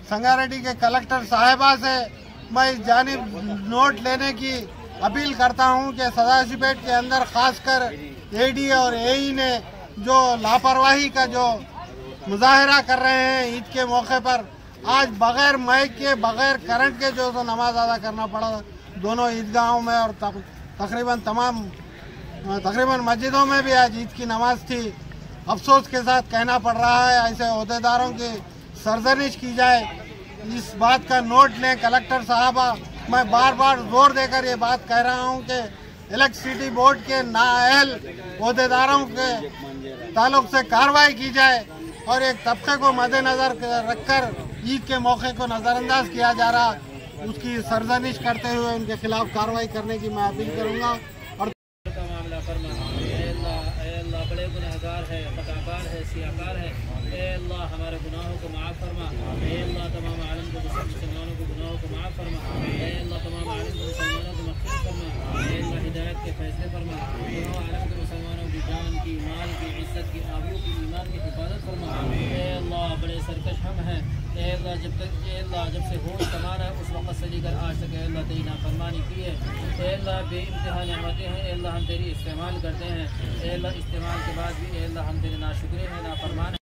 संगारेड्डी के कलेक्टर साहिबा से मैं इस जानिब नोट लेने की अपील करता हूं कि सदाशिवपेट के अंदर खासकर एडी और एई ने जो लापरवाही का जो मुजाहरा कर रहे हैं ईद के मौके पर, आज बगैर माइक के बगैर करंट के जो तो नमाज अदा करना पड़ा दोनों ईदगाहों में और तकरीबन मस्जिदों में भी आज ईद की नमाज थी। अफसोस के साथ कहना पड़ रहा है ऐसे ओहदेदारों की सरजनिश की जाए, इस बात का नोट लें कलेक्टर साहबा। मैं बार बार जोर देकर ये बात कह रहा हूँ कि इलेक्ट्रिसिटी बोर्ड के नाअहल ओहदेदारों के ताल्लुक से कार्रवाई की जाए और एक तबके को मद्देनजर रखकर ईद के मौके को नज़रअंदाज किया जा रहा, उसकी सरजनिश करते हुए उनके खिलाफ कार्रवाई करने की मैं अपील करूँगा। और बड़े गुनहगार है, खताकार है, सियाकार है, अल्लाह हमारे गुनाहों को माफ़ फरमा। अल्लाह तमाम आलम को मुसलमानों को गुनाहों को माफ़ फरमा। अल्लाह तमाम आलम को मुसलमानों को मग़फ़िरत फरमा। अल्लाह हिदायत के फैसले फरमा। तमाम आलम के मुसलमानों की जान की, माल की, इज्जत की, आबरू की, ईमान की हिफाजत फरमा। अल्लाह बड़े सरकश हम हैं अल्लाह, जब से होश संभाला है उस वक़्त से लेकर आज तक अल्लाह तेरी नाफरमानी की है। अल्लाह बेइंतहा नेमतें हैं अल्लाह, हम तेरी इस्तेमाल करते हैं अल्लाह, इस्तेमाल के बाद भी अल्लाह हम तेरे नाशुक्र हैं, नाफरमान हैं।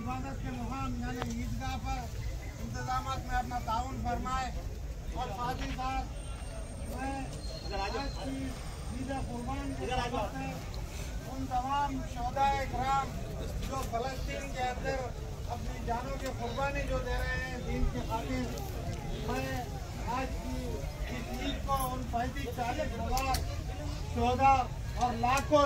इबादत के मुकाम यानी ईदगाह पर इंतजाम में अपना ताउन फरमाए और साथ ही साथ कुर्बान उन तमाम शोहदाए इकराम जो फलस्तीन के अंदर अपनी जानों की कुर्बानी जो दे रहे हैं दीन की खातिर, मैं आज की इस ईद को उन 35-40 शोहदा और लाखों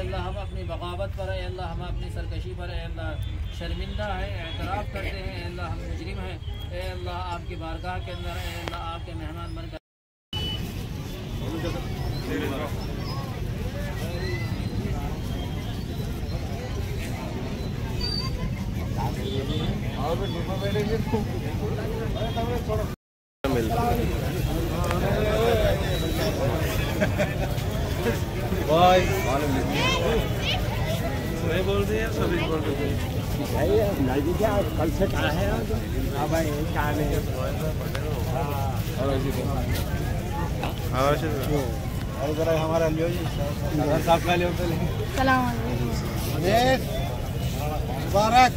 अल्लाह हम अपनी बगावत पर है अल्लाह, हम अपनी सरकशी पर है अल्लाह शर्मिंदा है, एतराफ़ करते हैं अल्लाह हम मुजरिम हैं अल्लाह, आपकी बारगाह के अंदर है अल्लाह आपके मेहमान बनकर नहीं बोल रहे हैं सभी बोल रहे हैं नहीं क्या कल से कहा है हाँ भाई क्या नहीं और जरा हमारा लियो जी साहब का लियो पहले सलाम मुबारक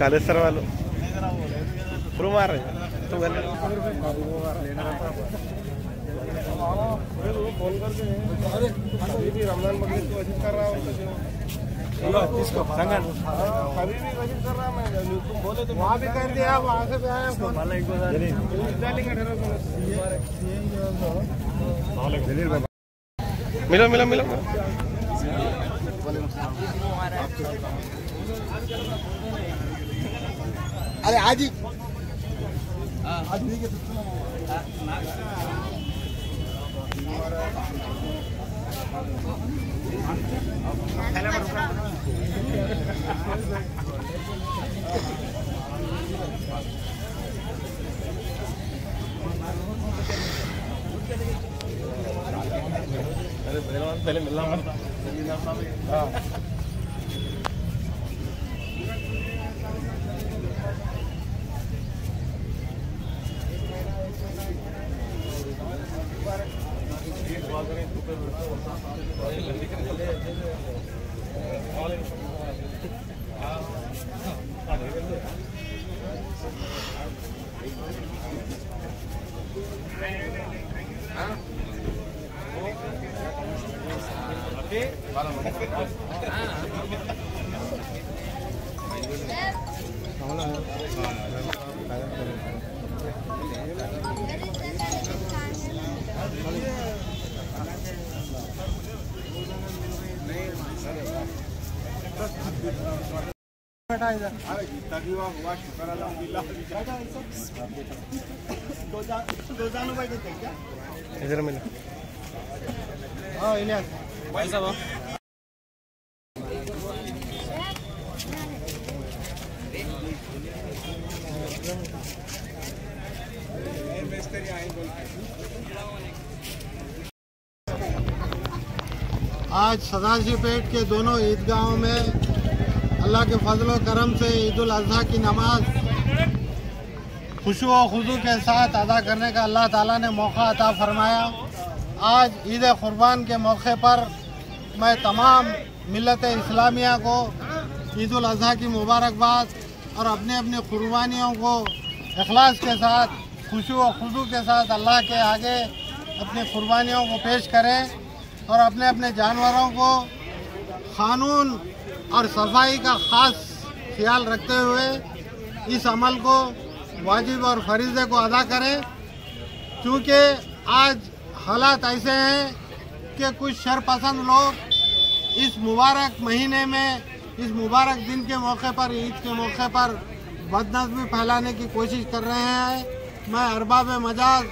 कालेश्वर वालों प्रो मार रहे तो फोन करके रमजान बकरीद को वजीद कर रहा हूँ कभी भी वजीद कर रहा मैं तुम बोले तो वहाँ भी कर दिया, वहाँ से भी आया मिलो मिलो मिलो अरे आज ही पहले मिलना पड़ता। बेटा इधर इधर मिला। हाँ इलियास भाई साहब आज सदाशिवपेट के दोनों ईदगाहों में अल्लाह के फजल व करम से ईद उल अज़हा की नमाज खुशू व खुजू के साथ अदा करने का अल्लाह ताला ने मौका अता फरमाया। आज ईद कुर्बान के मौके पर मैं तमाम मिल्लत इस्लामिया को ईद उल अज़हा की मुबारकबाद और अपने अपने कुर्बानियों को इखलास के साथ खुशू व खुजू के साथ अल्लाह के आगे अपनी कुर्बानियों को पेश करें और अपने अपने जानवरों को कानून और सफाई का ख़ास ख्याल रखते हुए इस अमल को वाजिब और फरीज़े को अदा करें, क्योंकि आज हालात ऐसे हैं कि कुछ शरपसंद लोग इस मुबारक महीने में इस मुबारक दिन के मौके पर ईद के मौके पर बदनज़मी फैलाने की कोशिश कर रहे हैं। मैं अरबाब मजाज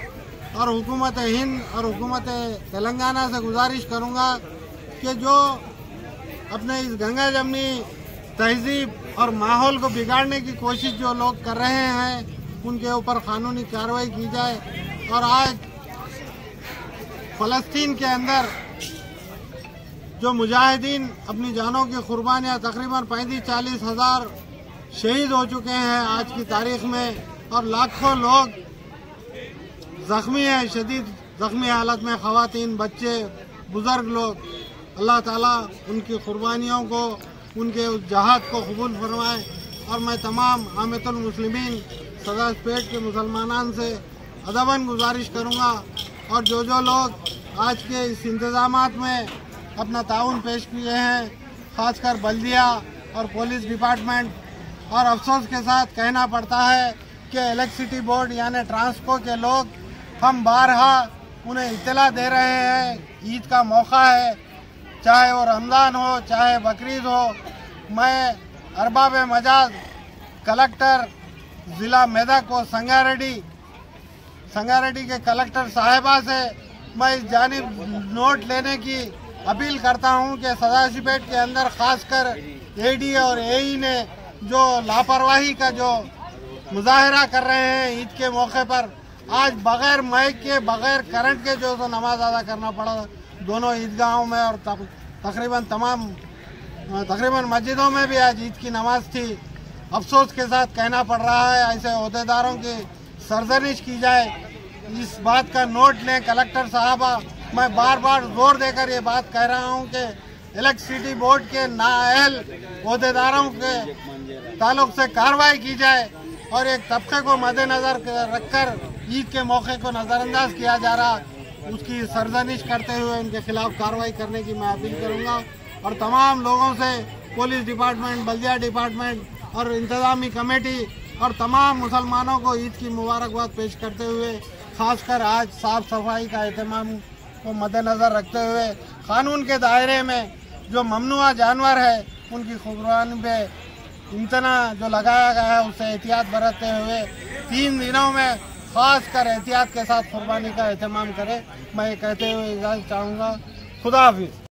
और हुकूमत हिंद और हुकूमत तेलंगाना से गुजारिश करूंगा कि जो अपने इस गंगा जमनी तहजीब और माहौल को बिगाड़ने की कोशिश जो लोग कर रहे हैं उनके ऊपर कानूनी कार्रवाई की जाए। और आज फ़लस्तीन के अंदर जो मुजाहिदीन अपनी जानों की कुर्बानियाँ तकरीबन 35-40 हज़ार शहीद हो चुके हैं आज की तारीख में, और लाखों लोग जख्मी हैं, शदीद जख्मी हालत में ख़वातीन, बच्चे, बुज़ुर्ग लोग। अल्लाह ताला उनकी कुर्बानियों को, उनके उस जहाद को कबूल फरमाए। और मैं तमाम आमतुल मुस्लिमीन सदाशिवपेट के मुसलमानान से अदबन गुजारिश करूँगा, और जो लोग आज के इस इंतज़ामात में अपना ताउन पेश किए हैं, ख़ासकर बल्दिया और पुलिस डिपार्टमेंट, और अफसोस के साथ कहना पड़ता है कि इलेक्ट्रिसिटी बोर्ड यानी ट्रांसको के लोग हम बारहा उन्हें इत्तला दे रहे हैं। ईद का मौका है, चाहे वो रमज़ान हो चाहे बकरीद हो। मैं अरबाब मजाज कलेक्टर ज़िला मेदक व संगारेड्डी के कलेक्टर साहिबा से मैं इस जानिब नोट लेने की अपील करता हूं कि सदाशिवपेट के अंदर खासकर एडी और एई ने जो लापरवाही का जो मुजाहरा कर रहे हैं ईद के मौके पर, आज बगैर माइक के बगैर करंट के जो नमाज अदा करना पड़ा दोनों ईदगाहों में, और तकरीबन मस्जिदों में भी आज ईद की नमाज थी। अफसोस के साथ कहना पड़ रहा है ऐसे ओहदेदारों की सरजनिश की जाए। इस बात का नोट लें कलेक्टर साहबा। मैं बार बार जोर देकर ये बात कह रहा हूँ कि इलेक्ट्रिसिटी बोर्ड के नाअहल ओहदेदारों के ताल्लुक से कार्रवाई की जाए, और एक तबके को मद्देनजर रखकर ईद के मौके को नज़रअंदाज किया जा रहा, उसकी सरजनिश करते हुए उनके खिलाफ कार्रवाई करने की मैं अपील करूँगा। और तमाम लोगों से पुलिस डिपार्टमेंट, बल्दिया डिपार्टमेंट और इंतज़ामी कमेटी और तमाम मुसलमानों को ईद की मुबारकबाद पेश करते हुए, खासकर आज साफ़ सफाई का एहतमाम को मद्देनज़र रखते हुए कानून के दायरे में जो ममनुआ जानवर है उनकी कुर्बानी पे इम्तना जो लगाया गया है उससे एहतियात बरतते हुए 3 दिनों में खासकर एहतियात के साथ कुर्बानी का एहतमाम करें। मैं कहते हुए इजाज़त चाहूँगा। खुदा हाफिज़।